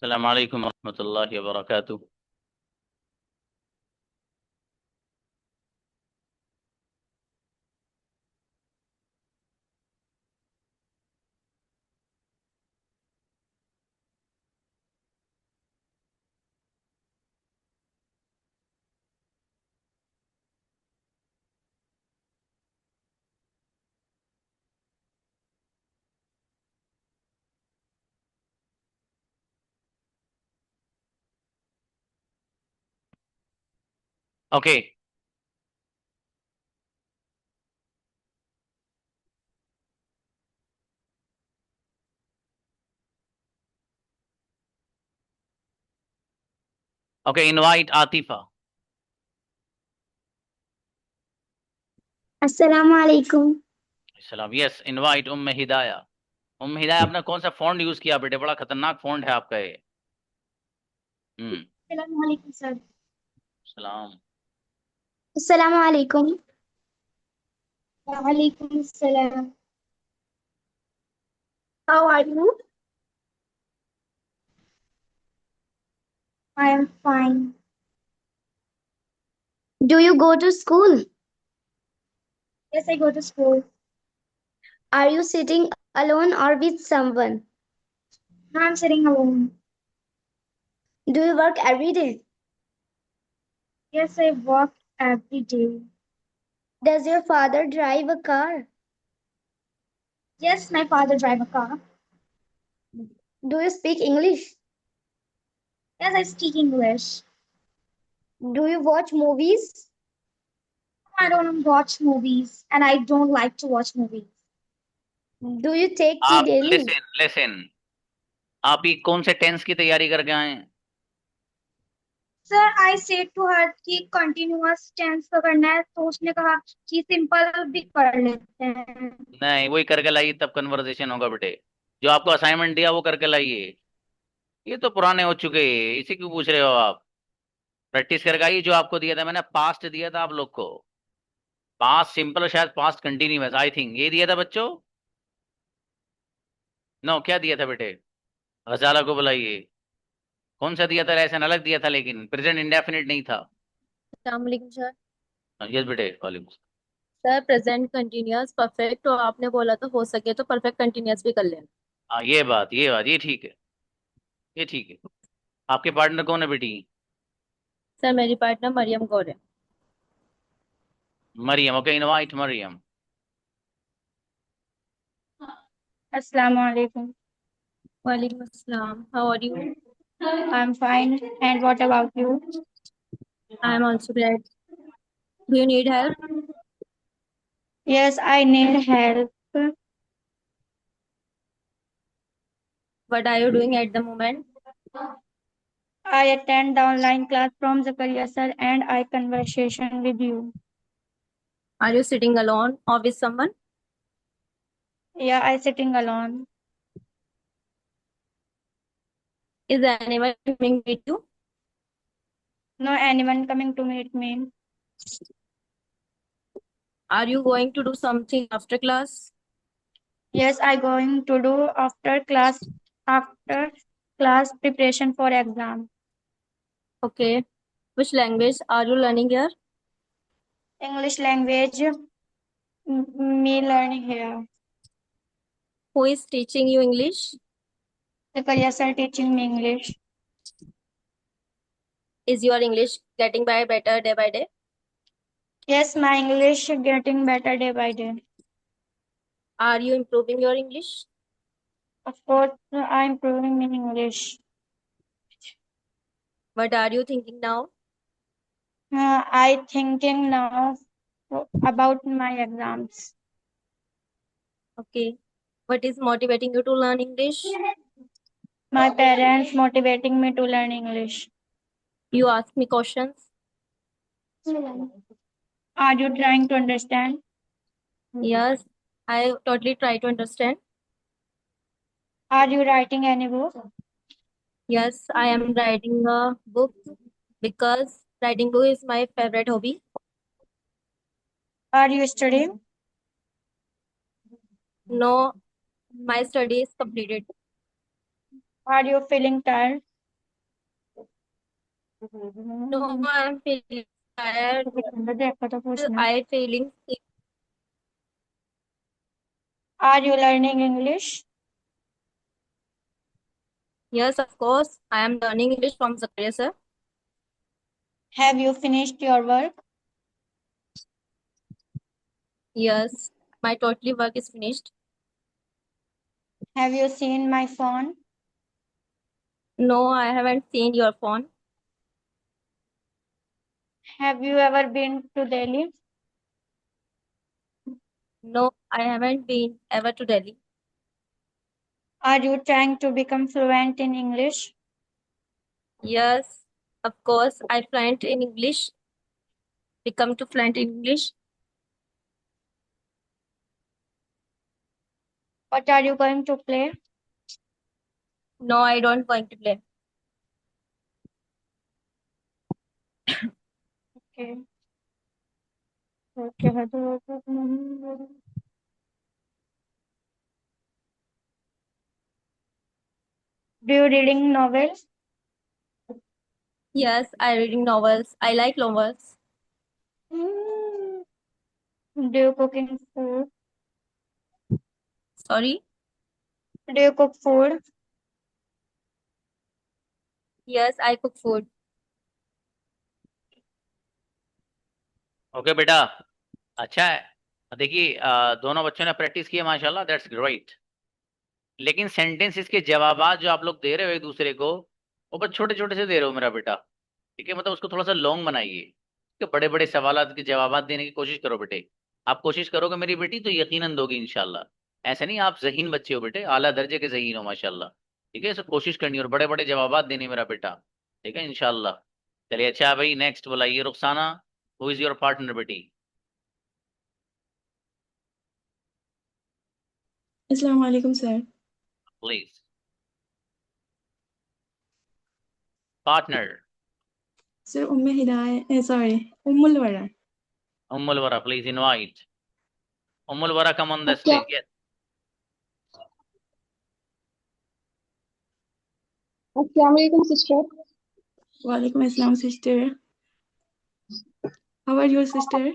अस्सलाम वालेकुम रहमतुल्लाहि व बरकातुहू। ओके। Okay, invite Atifa. अस्सलाम वालेकुम। सलाम। यस, इनवाइट हिदाया। हिदाया, आपने कौन सा फ़ॉन्ट यूज़ किया बेटे? बड़ा खतरनाक फ़ॉन्ट है आपका ये। हम्म। अस्सलाम वालेकुम सर। सलाम। अस्सलाम वालेकुम। वालेकुम सलाम। How are you? I am fine. Do you go to school? Yes, I go to school. Are you sitting alone or with someone? No, I'm sitting alone. Do you work every day? Yes, I work every day. Does your father drive a car? Yes, my father drive a car. Do you speak English? Yes, I speak English. Do you watch movies? I don't watch movies and I don't like to watch movies. Do you take tea आप daily? Listen listen, आप ये कौन से tense की तैयारी करके आए हैं? Sir I said to her कि कंटिन्यूअस टेंस का करना है तो उसने कहा कि सिंपल भी कर लेते हैं। नहीं, वही करके लाइए, तब कन्वर्सेशन होगा बेटे। जो आपको असाइनमेंट दिया वो करके लाइए। ये तो पुराने हो चुके हैं, इसी क्यों पूछ रहे हो आप? प्रैक्टिस करके आइए। जो आपको दिया था मैंने, पास्ट दिया था आप लोग को। पास्ट सिंपल, शायद पास्ट कंटिन्यूअस, आई थिंक ये दिया था बच्चों। नो, क्या दिया था बेटे? गजाला को बुलाइए। कौन सा दिया था? लेसन अलग दिया था, लेकिन प्रेजेंट इंडेफिनिट नहीं था। अस्सलामुअलैकुम सर। यस बेटे, वालेकुम। सर प्रेजेंट कंटिन्यूअस परफेक्ट तो आपने बोला तो हो सके तो परफेक्ट कंटिन्यूअस भी कर लेना। हाँ, ये बात ये ठीक है। ये ठीक है। आपके पार्टनर कौन है बेटी? सर मेरी पार्टनर मरियम गौर है। मरियम। Okay, invite Mariam. अस्सलाम वालेकुम। वालेकुम अस्सलाम, how are you? I'm fine. And what about you? I am also great. Do you need help? Yes, I need help. What are you doing at the moment? I attend the online class from Zakaria sir and I conversation with you. Are you sitting alone or with someone? Yeah, I sitting alone. Is anyone coming with you? No anyone coming to meet me. Are you going to do something after class? Yes, I going to do after class preparation for exam. Okay, which language are you learning here? English language me learning here. Who is teaching you English? Zakaria sir teaching me English. Is your English getting by better day by day? Yes, my English getting better day by day. Are you improving your English? Of course, I'm improving in English. What are you thinking now? I thinking now about my exams. Okay. What is motivating you to learn English? My parents motivating me to learn English. You ask me questions. Are you trying to understand? Yes, I totally try to understand. Are you writing any book? Yes, I am writing a book because writing book is my favorite hobby. Are you studying? No, my study is completed. Are you feeling tired? No, I'm feeling tired. I feeling sick. Are you learning English? Yes, of course. I am learning English from Zakaria sir. Have you finished your work? Yes, my totally work is finished. Have you seen my phone? No, I haven't seen your phone. Have you ever been to Delhi? No, I haven't been ever to Delhi. Are you trying to become fluent in English? Yes, of course. I fluent in English. Become to fluent in English. What are you going to play? No, I don't going to play. Okay. Okay. Do you reading novels? Yes, I reading novels. I like novels. Mm. Do you cooking food? Sorry. Do you cook food? Yes, I cook food. Okay बेटा, अच्छा है। देखिए दोनों बच्चों ने practice की है माशाल्लाह, दैट्स ग्रेट। लेकिन सेंटेंसेस के जवाबात जो आप लोग दे रहे हो एक दूसरे को, वो बस छोटे छोटे से दे रहे हो मेरा बेटा। ठीक है, मतलब उसको थोड़ा सा लॉन्ग बनाइए। ठीक है, बड़े बड़े सवालात के जवाबात देने की कोशिश करो बेटे। आप कोशिश करोगे मेरी बेटी तो यकीनन दोगी इंशाल्लाह। ऐसा नहीं, आप ज़हीन बच्चे हो बेटे, आला दर्जे के ज़हीन हो माशाल्लाह। ठीक है, इसे कोशिश करनी है और बड़े बड़े जवाबात देने मेरा बेटा। ठीक है इंशाल्लाह। चलिए अच्छा भाई, नेक्स्ट बुलाइए Rukhsana. Who is your partner बेटी? अस्सलाम वालेकुम सर। प्लीज। पार्टनर। सर उम्मे हिदायत सॉरी उम्मुल वरा। उम्मुल वरा, please invite Ummul Wara, come on the क्या? स्टेज। अस्सलाम वालेकुम सिस्टर। वालेकुम अस्सलाम sister. How are your sister?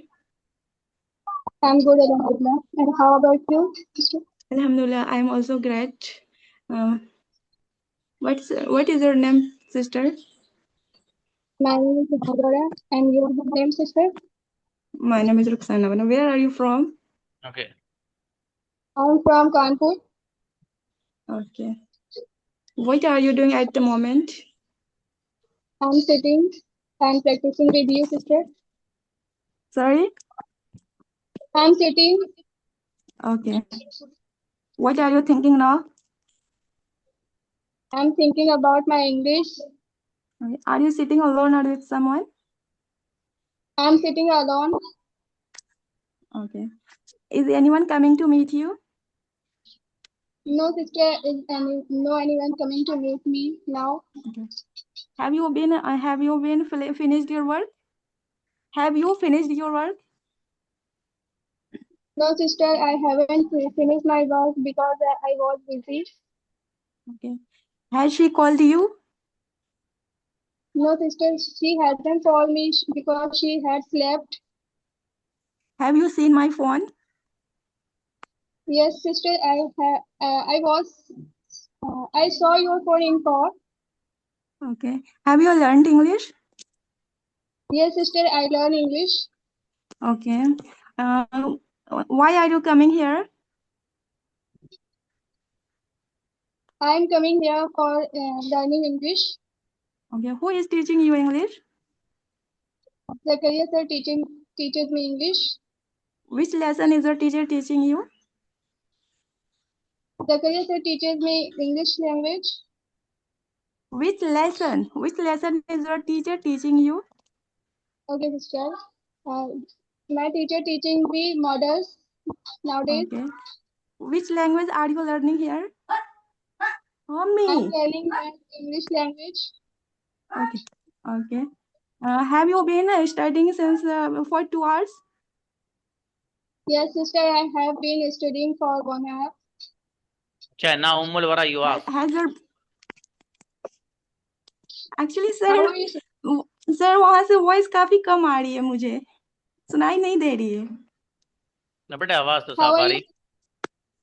I'm good, Alhamdulillah. And how about you, sister? Alhamdulillah, I am also great. Uh, what is your name, sister? My name is Bhadora. And your name, sister? My name is Ruxana. Where are you from? Okay. I'm from Kanpur. Okay. What are you doing at the moment? I'm sitting and practicing with you, sister. Sorry? I'm sitting. Okay. What are you thinking now? I'm thinking about my English. Okay. Are you sitting alone or with someone? I'm sitting alone. Okay. Is anyone coming to meet you? No, sister, no anyone coming to meet me now. Okay. Have you been finished your work? Have you finished your work? No, sister, I haven't finished my work because I was busy. Okay. Has she called you? No, sister, she hasn't called me because she had slept. Have you seen my phone? Yes, sister, I saw your phone in call. Okay. Have you learned English? Yes, sister, I learn English. Okay. Why are you coming here? I'm coming here for learning English. Okay. Who is teaching you English? Zakaria sir teaches me English. Which lesson is your teacher teaching you? Zakaria sir teaches me English language. Which lesson? Which lesson is your teacher teaching you? Okay, sister. My teacher teaching me models nowadays. Okay. Which language are you learning here? I'm Mommy. learning English language. Okay. Okay. Have you been studying since for 2 hours? Yes, sister, I have been studying for 1 hour. अच्छा ना उम्मुल वरा, you ask. Has your actually, How sir, are you, sister? Sir वहां से voice काफी कम आ रही है, मुझे सुनाई नहीं दे रही है। ना बेटा आवाज तो How साफ are आ you? रही।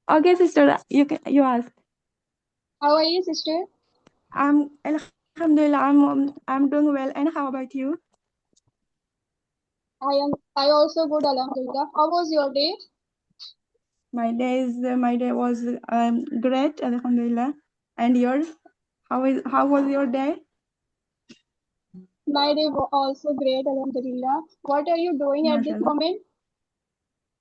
Okay, sister, you ask. How are you, sister? Alhamdulillah, I'm doing well. And how about you? I also good, Alhamdulillah. How was your day? My day was great, Alhamdulillah. And yours? How was your day? My day was also great, Alhamdulillah. What are you doing at this MashaAllah. moment?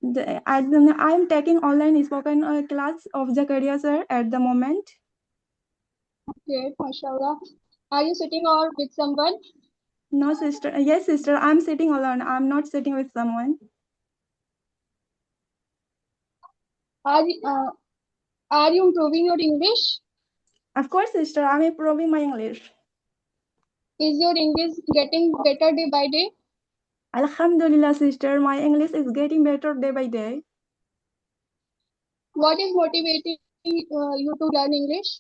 I'm taking online spoken class of Zakaria sir at the moment. Great, mashallah. Are you sitting or with someone? No, sister. Yes, sister. I'm sitting alone. I'm not sitting with someone. Are you, uh, are you improving your English? Of course, sister. I'm improving my English. Is your English getting better day by day? Alhamdulillah, sister. My English is getting better day by day. What is motivating you to learn English?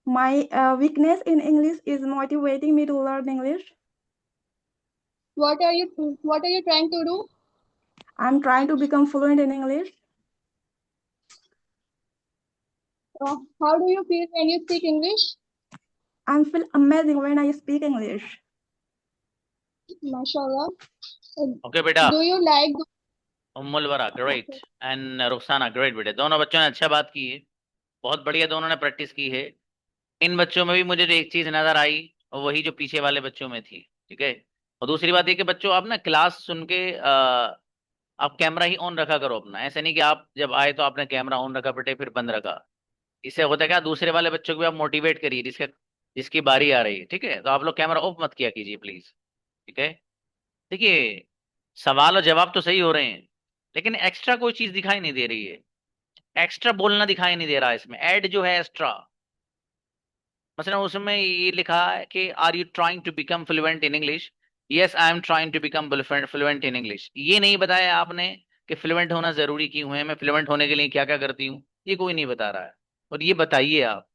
My weakness in English is motivating me to learn English. What are you trying to do? I'm trying to become fluent in English. How do you feel when you speak English? I feel amazing when I speak English. Mashallah. Okay बेटा। Do you like उम्मुल वरा great and Rukhsana great बेटे, दोनों बच्चों ने अच्छा बात की है, बहुत बढ़िया, दोनों ने प्रैक्टिस की है। इन बच्चों में भी मुझे एक चीज नजर आई, और वही जो पीछे वाले बच्चों में थी, ठीक है। और दूसरी बात ये कि बच्चों आप ना क्लास सुन के आप कैमरा ही ऑन रखा करो अपना, ऐसा नहीं कि आप जब आए तो आपने कैमरा ऑन रखा बेटे फिर बंद रखा। इससे होता है क्या, दूसरे वाले बच्चों को भी आप मोटिवेट करिए जिसकी बारी आ रही है, ठीक है। तो आप लोग कैमरा ऑफ मत किया कीजिए प्लीज, ठीक है। देखिए सवाल और जवाब तो सही हो रहे हैं, लेकिन एक्स्ट्रा कोई चीज दिखाई नहीं दे रही है, एक्स्ट्रा बोलना दिखाई नहीं दे रहा है इसमें, ऐड जो है एक्स्ट्रा। मसलन उसमें ये लिखा है कि are you trying to become fluent in English, yes I am trying to become fluent in English. ये नहीं बताया आपने कि फ्लुएंट होना जरूरी क्यों है, मैं फ्लुएंट होने के लिए क्या क्या करती हूँ, ये कोई नहीं बता रहा है, और ये बताइए आप।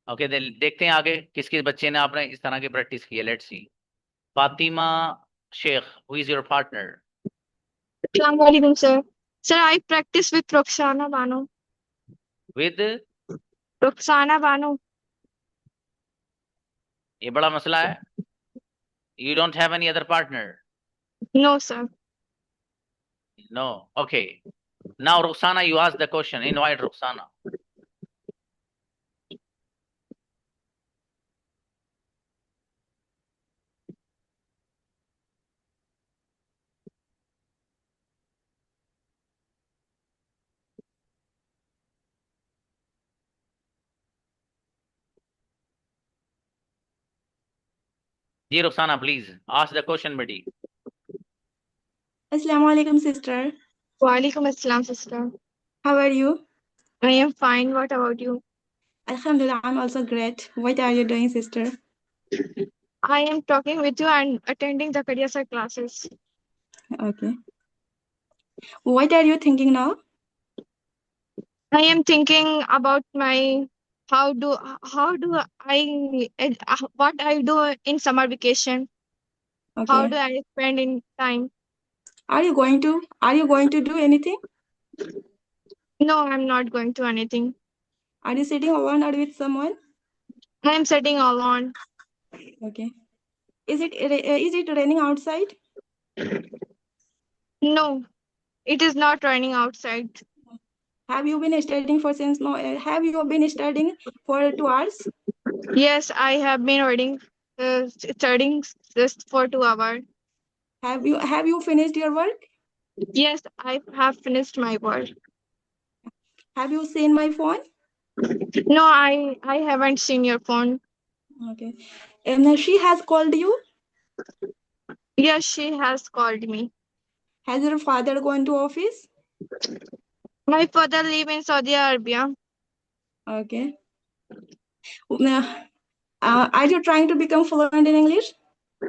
ओके देखते हैं आगे किसके बच्चे ने आपने इस तरह की प्रैक्टिस की है। Let's see. Fatima Sheikh, who is your partner? Assalamualaikum, sir. Sir, I practice with Roxana Banu. With? Roxana Banu. ये बड़ा मसला है। You don't have any other partner? No, sir. No, okay. Now Rukhsana, you ask the question, invite Rukhsana. जी Rukhsana please ask the question बेटी। Assalamualaikum, sister. Walaikum Assalam, sister. How are you? I am fine. What about you? Alhamdulillah, I'm also great. What are you doing, sister? I am talking with you and attending the career sir classes. Okay. What are you thinking now? I am thinking about my how do I what I do in summer vacation. How Okay. do I spend in time? Are you going to do anything? No, I'm not going to anything. Are you sitting alone or with someone? I am sitting alone. Okay. Is it raining outside? No, it is not raining outside. Have you been studying have you been studying for 2 hours? Yes, I have been studying just for 2 hours. Have you finished your work? Yes, I have finished my work. Have you seen my phone? No, I haven't seen your phone. Okay. And she has called you? Yes, she has called me. Has your father gone to office? My father live in Saudi Arabia. Okay. Are you trying to become fluent in English?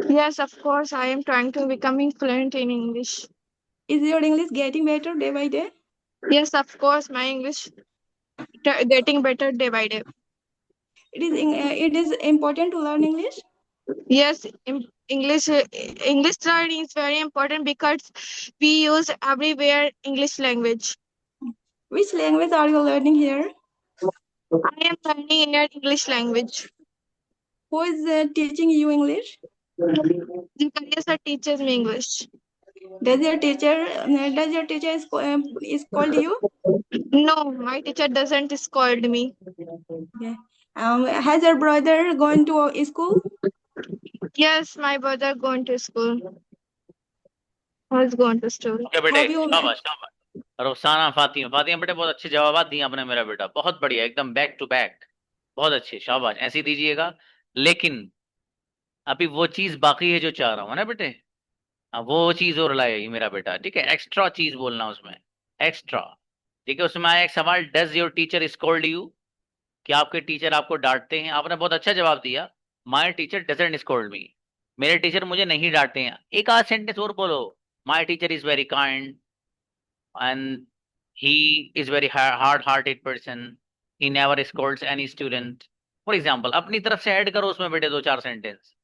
Yes, of course, I am trying to becoming fluent in English. Is your English getting better day by day? Yes, of course, my English getting better day by day. It is important to learn English? Yes, English learning is very important because we use everywhere English language. Which language are you learning here? I am learning in English language. Who is teaching you English? Zakaria sir teaches me English. Does your teacher is called you? No, my teacher doesn't scold me. Okay. Has your brother gone to school? Yes, my brother going to school. Was going to school. Okay बेटे, Have you शाबाश शाबाश। रुखसाना, फातिमा, फातिमा बेटे बहुत अच्छे जवाब दिए आपने मेरा बेटा, बहुत बढ़िया, एकदम बैक टू बैक, बहुत अच्छे, शाबाश, ऐसे ही दीजिएगा। लेकिन अभी वो चीज बाकी है जो चाह रहा हूँ ना बेटे, वो चीज और लाए मेरा बेटा, ठीक है, एक्स्ट्रा चीज बोलना उसमें, एक्स्ट्रा। ठीक है, उसमें आया एक सवाल, does your teacher scold you, कि आपके टीचर आपको डांटते हैं? आपने बहुत अच्छा जवाब दिया, माय टीचर डजंट स्कोल्ड मी, मेरे टीचर मुझे नहीं डांटते हैं। एक आध सेंटेंस और बोलो, my teacher is very kind and he is very hard-hearted person. He never scolds any student. For example, अपनी तरफ से ऐड करो उसमें बेटे दो चार सेंटेंस।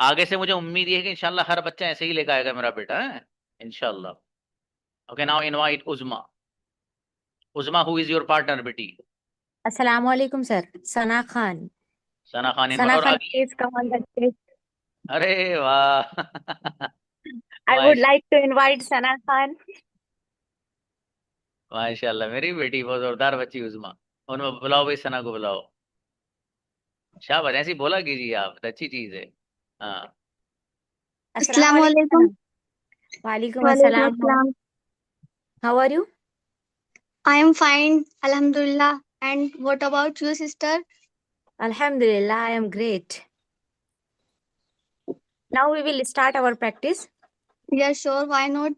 आगे से मुझे उम्मीद है कि इंशाल्लाह हर बच्चा ऐसे ही लेकर आएगा मेरा बेटा, है इंशाल्लाह। Okay, now invite Uzma. Uzma, who is your partner, बेटी? Assalamu alaikum, sir. Sana Khan. Sana Khan Sana और Khan, आगे? please come on the stage. अरे वाह I would like to invite Sana Khan. माशाल्लाह, मेरी बेटी बहुत जोरदार बच्ची उज़मा। उनको बुलाओ भाई, सना को बुलाओ। शाबाश, ऐसी बोला कीजिए आप, तो अच्छी चीज है। हाँ, Assalamu Assalamu alaikum. alaikum. Sana. Walaikum Walaikum assalam. assalam. How are you? I am fine, Alhamdulillah. And what about you, sister? Alhamdulillah, I am great. Now we will start our practice. Yeah, sure. Why not?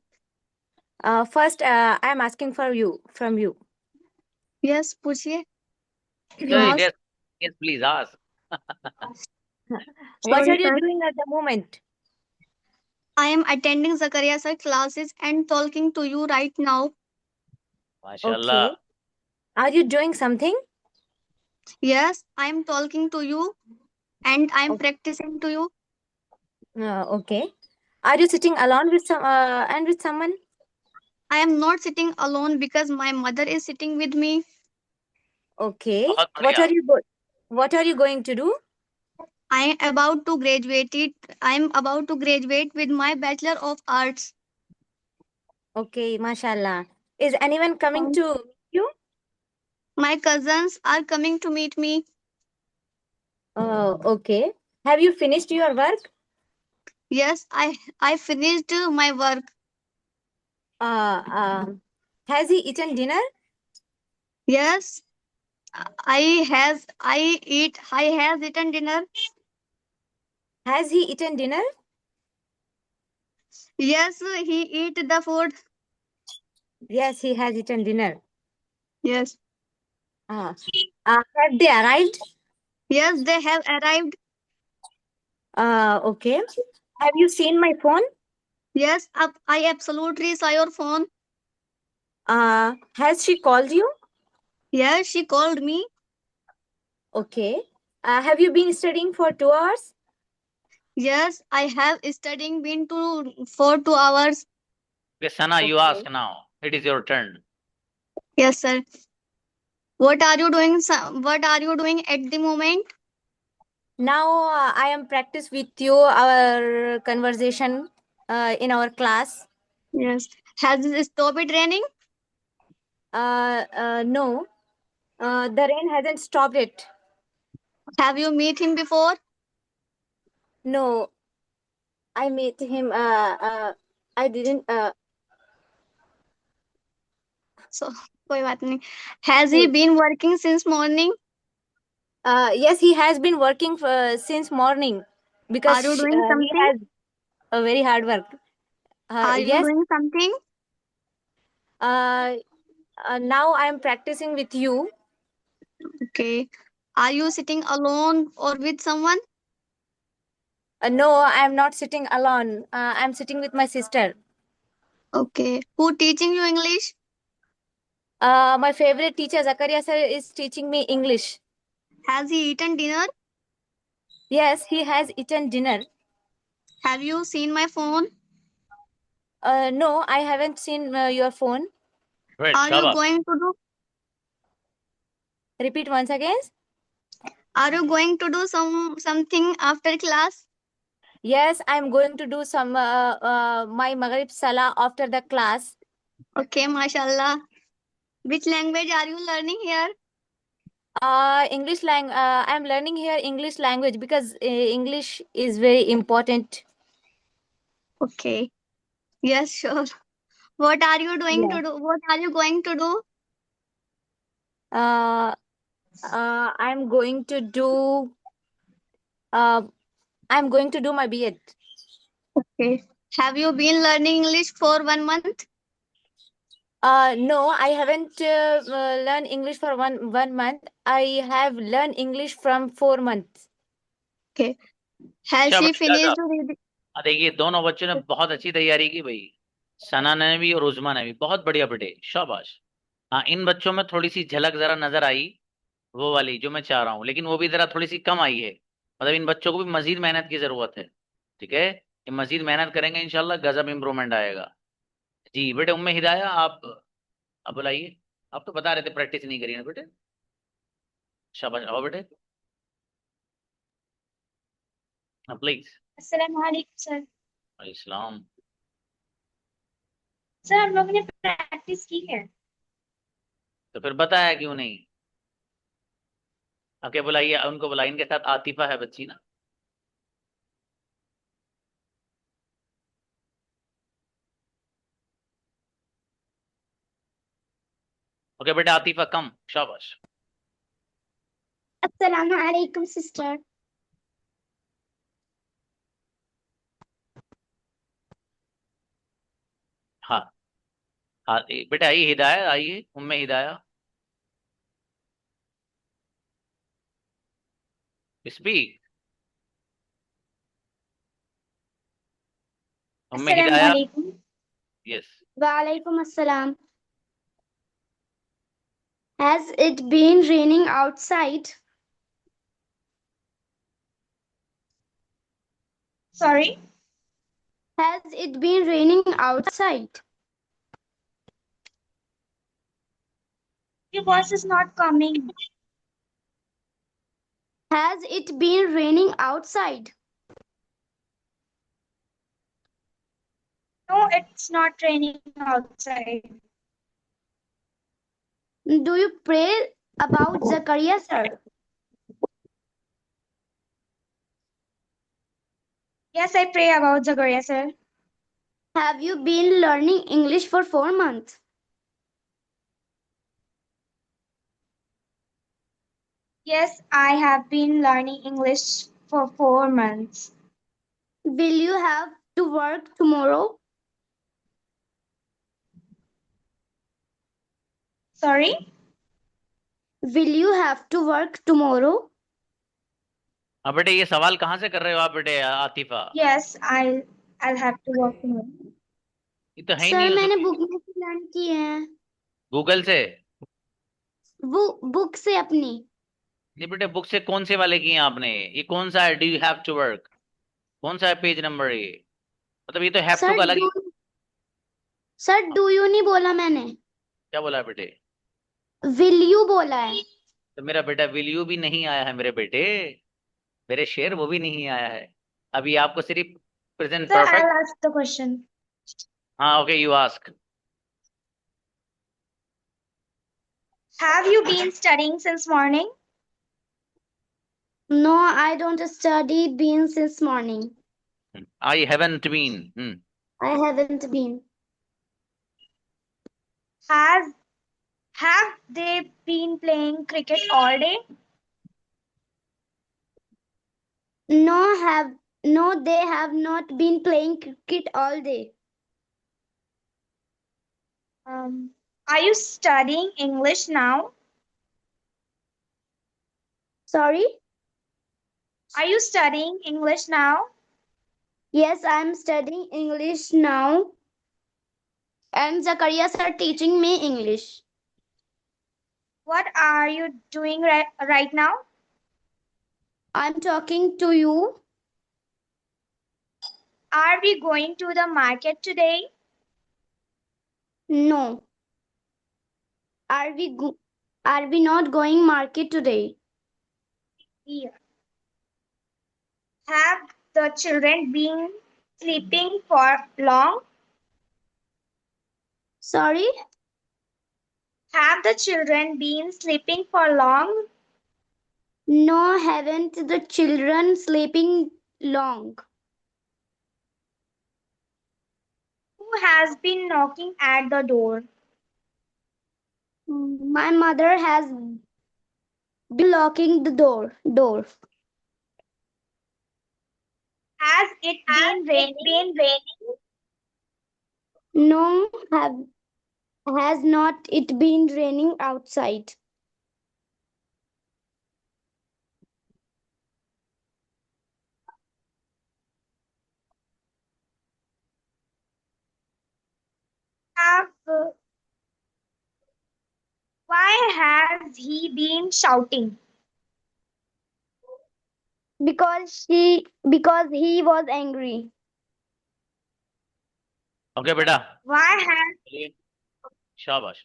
First, I am asking from you. Yes, पूछिए. yes, Ask. yes, please ask. What Sorry, are you sir. doing at the moment? I am attending Zakaria sir classes and talking to you right now. माशाल्लाह। Okay. Are you doing something? Yes, I am talking to you and I am Okay. practicing to you. Okay. Are you sitting alone with someone? I am not sitting alone because my mother is sitting with me. Okay. बहुत What बढ़िया। are what are you going to do? I am about to graduate it. I am about to graduate with my Bachelor of Arts. Okay, mashallah. Is anyone coming to meet you? My cousins are coming to meet me. Oh, okay. Have you finished your work? Yes, I finished my work. Uh, um, has he eaten dinner? Yes, I has eaten dinner. Has he eaten dinner? Yes, he eat the food. Yes, he has eaten dinner. Yes. Have they arrived? Yes, they have arrived. Okay. Have you seen my phone? Yes, I absolutely saw your phone. Has she called you? Yes, she called me. Okay. Have you been studying for 2 hours? Yes, I have studying been to for 2 hours. Okay, Sana, you Okay. ask now. It is your turn. Yes, sir. What are you doing? What are you doing at the moment? Now I am practice with you our conversation in our class. Yes. Has it stopped raining? No, the rain hasn't stopped it. Have you met him before? No, I met him. I didn't. So, कोई बात नहीं. Has he been working since morning? Yes, he has been working since morning because Are you doing he something? has a very hard work. Are you Yes. doing something? Now I am practicing with you. Okay. Are you sitting alone or with someone? No, I am not sitting alone. I am sitting with my sister. Okay. Who teaching you English? My favorite teacher Zakaria sir is teaching me English. Has he eaten dinner? Yes, he has eaten dinner. Have you seen my phone? No, I haven't seen your phone. Great, Are you शाबाश. going to do Repeat once again. Are you going to do something after class? Yes, I'm going to do some my Maghrib Salah after the class. Okay, mashallah. Which language are you learning here? I'm learning here English language because English is very important. Okay. Yes, sure. What are you doing Yeah. to do? What are you going to do? Uh, I'm going to do uh, I'm going to do my B.Ed. Okay. Have you been learning English for 1 month? No, I haven't learned English for one month. I have learned English from 4 months. Okay. Has she शाबाश, finished reading? देखिए दोनों बच्चों ने बहुत अच्छी तैयारी की भाई. सना ने भी और उजमा ने भी बहुत बढ़िया बेटे, शाबाश. हाँ, इन बच्चों में थोड़ी सी झलक जरा नजर आई, वो वाली जो मैं चाह रहा हूँ, लेकिन वो भी जरा थोड़ी सी कम आई है. मतलब इन बच्चों को भी मजीद मेहनत की जरूरत है. ठीक है, ये मजीद मेहनत करेंगे इंशाल्लाह गजब इंप्रूवमेंट आएगा. जी बेटे, उम्मे हिदाया आप बुलाइए. आप तो बता रहे थे प्रैक्टिस नहीं करी ना बेटे. शाबाश, आओ बेटे, प्लीज. अस्सलाम वालेकुम सर। इस्लाम. सर हम लोगों ने प्रैक्टिस की है। तो फिर बताया क्यों नहीं? अब क्या बुलाइए, उनको बुलाइए. इनके साथ आतिफा है बच्ची ना. ओके बेटा, आतिफा कम, शाबाश. अस्सलाम वालेकुम सिस्टर। हाँ हाँ, बेटा आइए, हिदाया आइए, उम्मे हिदाया स्पीक. उम्मे अस्सलाम हिदाया, वालेकुम। यस. वालेकुम अस्सलाम। Has it been raining outside? Sorry? Has it been raining outside? Your voice is not coming. Has it been raining outside? No, it's not raining outside. Do you pray about Zakaria, sir? Yes, I pray about Zakaria, sir. Have you been learning English for 4 months? Yes, I have been learning English for 4 months. Will you have to work tomorrow? Sorry? Will you have to work tomorrow? हाँ बेटे, ये सवाल कहाँ से कर रहे हो आप बेटे Atifa? Yes, I'll have to work tomorrow. ये तो है ही सर नहीं मैंने उसमें. बुक में से लर्न की है। गूगल से? बुक से अपनी। नहीं बेटे, बुक से कौन से वाले किए हैं आपने? ये कौन सा है, do you have to work? कौन सा है पेज नंबर ये? मतलब ये तो हैव टू सर का अलग ही. सर डू यू नहीं बोला मैंने, क्या बोला है बेटे? विल यू बोला है। तो मेरा बेटा विल यू भी नहीं आया है मेरे बेटे, मेरे शेर वो भी नहीं आया है. अभी आपको सिर्फ present sir perfect. I'll ask the question. हाँ okay, you ask. Have you been studying since morning? No, I don't study been since morning. I haven't been. I haven't been. Have they been playing cricket all day? No, they have not been playing cricket all day. Are you studying English now? Sorry? Are you studying English now? Yes, I'm studying English now. And Zakaria sir teaching me English. What are you doing right now? I'm talking to you. Are we going to the market today? No. Are we not going market today? Yeah. Have the children been sleeping for long? Sorry? Have the children been sleeping for long? No, haven't the children sleeping long? Who has been knocking at the door? My mother has been locking the door. Has it been raining? No, has not it been raining outside? Have Why has he been shouting? Because he was angry. Okay बेटा, Why has चलिए, शाबाश।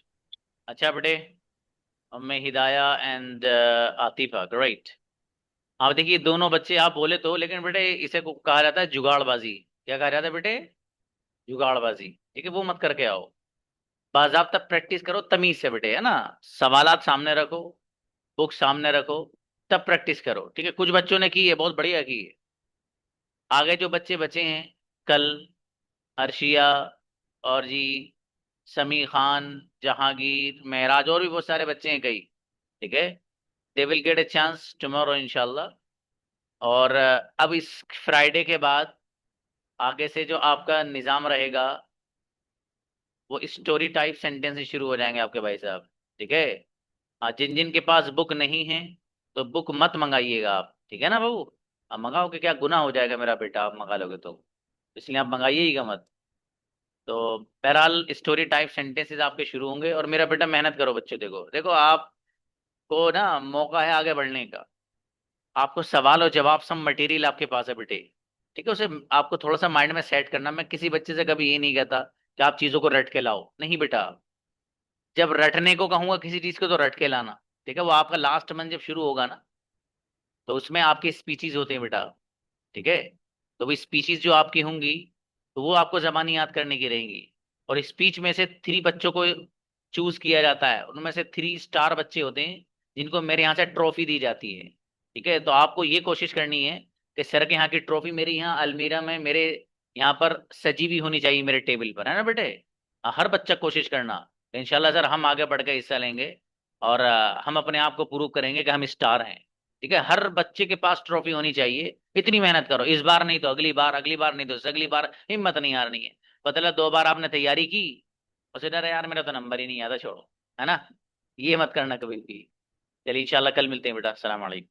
अच्छा बेटे, अब मैं हिदाया and Atifa, great. आप देखिए दोनों बच्चे, आप बोले तो, लेकिन बेटे इसे को कहा जाता है जुगाड़बाजी। क्या कहा जाता है बेटे? जुगाड़बाजी। ठीक है, वो मत करके आओ। बाज़ाब्ता प्रैक्टिस करो तमीज से बेटे, है ना। सवालात सामने रखो, बुक सामने रखो, तब प्रैक्टिस करो। ठीक है, कुछ बच्चों ने की है, बहुत बढ़िया की है। आगे जो बच्चे बचे हैं, कल अर्शिया और जी समी खान, जहांगीर, महराज, और भी बहुत सारे बच्चे हैं कई। ठीक है, they will get a chance tomorrow इंशाल्लाह। और अब इस फ्राइडे के बाद आगे से जो आपका निज़ाम रहेगा, वो स्टोरी टाइप सेंटेंसेस शुरू हो जाएंगे आपके भाई साहब। ठीक है, हाँ, जिन जिन के पास बुक नहीं है तो बुक मत मंगाइएगा आप। ठीक है ना बाबू? आप मंगाओगे क्या, गुनाह हो जाएगा मेरा बेटा, आप मंगा लोगे तो, इसलिए आप मंगाइएगा मत। तो बहरहाल स्टोरी टाइप सेंटेंसेस आपके शुरू होंगे। और मेरा बेटा मेहनत करो बच्चे, देखो देखो आपको ना मौका है आगे बढ़ने का। आपको सवाल और जवाब सब मटेरियल आपके पास है बेटे। ठीक है, उसे आपको थोड़ा सा माइंड में सेट करना। मैं किसी बच्चे से कभी ये नहीं कहता कि आप चीज़ों को रट के लाओ, नहीं बेटा। जब रटने को कहूंगा किसी चीज़ को तो रट के लाना। ठीक है, वो आपका लास्ट मंथ जब शुरू होगा ना, तो उसमें आपकी स्पीचीज होते हैं बेटा। ठीक है, तो वो स्पीचीज जो आपकी होंगी, तो वो आपको जबानी याद करने की रहेंगी। और स्पीच में से 3 बच्चों को चूज किया जाता है, उनमें से 3 स्टार बच्चे होते हैं जिनको मेरे यहाँ से ट्रॉफी दी जाती है। ठीक है, तो आपको ये कोशिश करनी है कि सर के यहाँ की ट्रॉफी मेरी यहाँ अलमीरा में, मेरे यहाँ पर सजी हुई होनी चाहिए, मेरे टेबल पर, है ना बेटे। हर बच्चा कोशिश करना। इंशाल्लाह सर हम आगे बढ़ के हिस्सा लेंगे और हम अपने आप को प्रूव करेंगे कि हम स्टार हैं। ठीक है, हर बच्चे के पास ट्रॉफी होनी चाहिए। इतनी मेहनत करो, इस बार नहीं तो अगली बार, अगली बार नहीं तो अगली बार, हिम्मत नहीं हारनी है। मतलब 2 बार आपने तैयारी की, उसे डर यार मेरा तो नंबर ही नहीं आता, छोड़ो, है ना। ये मत करना कभी भी। चलिए इंशाल्लाह कल मिलते हैं बेटा, अस्सलाम वालेकुम।